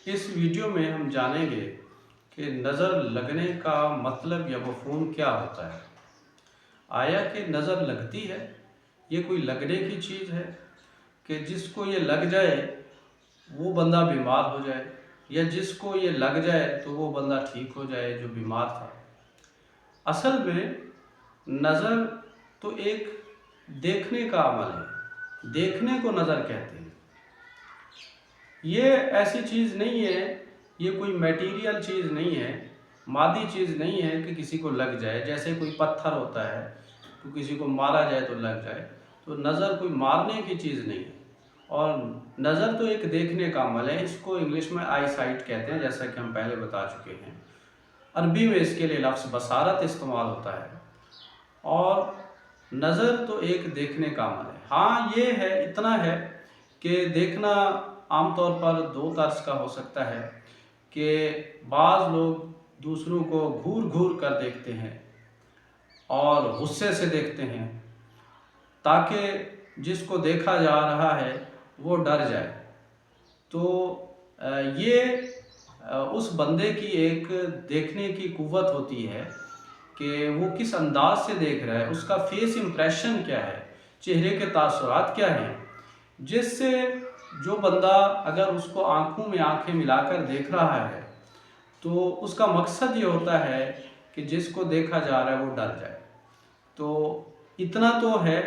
इस वीडियो में हम जानेंगे कि नज़र लगने का मतलब या मफ़हूम क्या होता है। आया कि नज़र लगती है, ये कोई लगने की चीज़ है कि जिसको ये लग जाए वो बंदा बीमार हो जाए, या जिसको ये लग जाए तो वो बंदा ठीक हो जाए जो बीमार था। असल में नज़र तो एक देखने का अमल है, देखने को नज़र कहते हैं। ये ऐसी चीज़ नहीं है, ये कोई मटेरियल चीज़ नहीं है, मादी चीज़ नहीं है कि किसी को लग जाए। जैसे कोई पत्थर होता है तो किसी को मारा जाए तो लग जाए, तो नज़र कोई मारने की चीज़ नहीं है। और नज़र तो एक देखने का अमल है, इसको इंग्लिश में आई साइट कहते हैं, जैसा कि हम पहले बता चुके हैं। अरबी में इसके लिए लफ्ज़ बसारत इस्तेमाल होता है। और नज़र तो एक देखने का अमल है। हाँ, ये है, इतना है कि देखना आमतौर पर दो तर्ज का हो सकता है कि बाज़ लोग दूसरों को घूर घूर कर देखते हैं और गुस्से से देखते हैं, ताकि जिसको देखा जा रहा है वो डर जाए। तो ये उस बंदे की एक देखने की कुव्वत होती है कि वो किस अंदाज से देख रहा है, उसका फेस इम्प्रेशन क्या है, चेहरे के तासुरात क्या हैं, जिससे जो बंदा अगर उसको आंखों में आंखें मिलाकर देख रहा है तो उसका मकसद ये होता है कि जिसको देखा जा रहा है वो डर जाए। तो इतना तो है।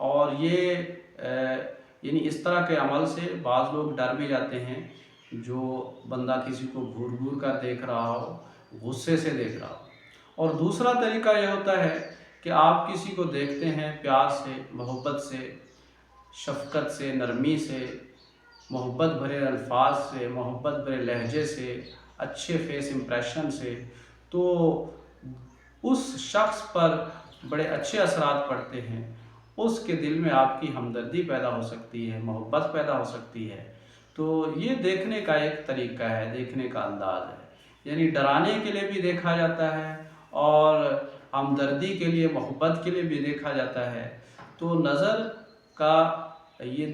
और ये यानी इस तरह के अमल से बाज़ लोग डर भी जाते हैं, जो बंदा किसी को घूर घूर कर देख रहा हो, गुस्से से देख रहा हो। और दूसरा तरीका ये होता है कि आप किसी को देखते हैं प्यार से, मोहब्बत से, शफ़क़त से, नरमी से, मोहब्बत भरे अल्फाज से, मोहब्बत भरे लहजे से, अच्छे फेस इम्प्रेशन से, तो उस शख्स पर बड़े अच्छे असरात पड़ते हैं। उसके दिल में आपकी हमदर्दी पैदा हो सकती है, मोहब्बत पैदा हो सकती है। तो ये देखने का एक तरीका है, देखने का अंदाज़ है। यानी डराने के लिए भी देखा जाता है और हमदर्दी के लिए, मोहब्बत के लिए भी देखा जाता है। तो नज़र का ये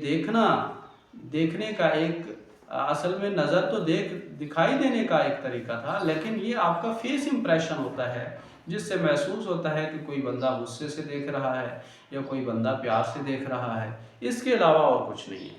देखने का एक असल में नज़र तो दिखाई देने का एक तरीका था, लेकिन ये आपका फेस इम्प्रेशन होता है, जिससे महसूस होता है कि कोई बंदा गुस्से से देख रहा है या कोई बंदा प्यार से देख रहा है। इसके अलावा और कुछ नहीं है।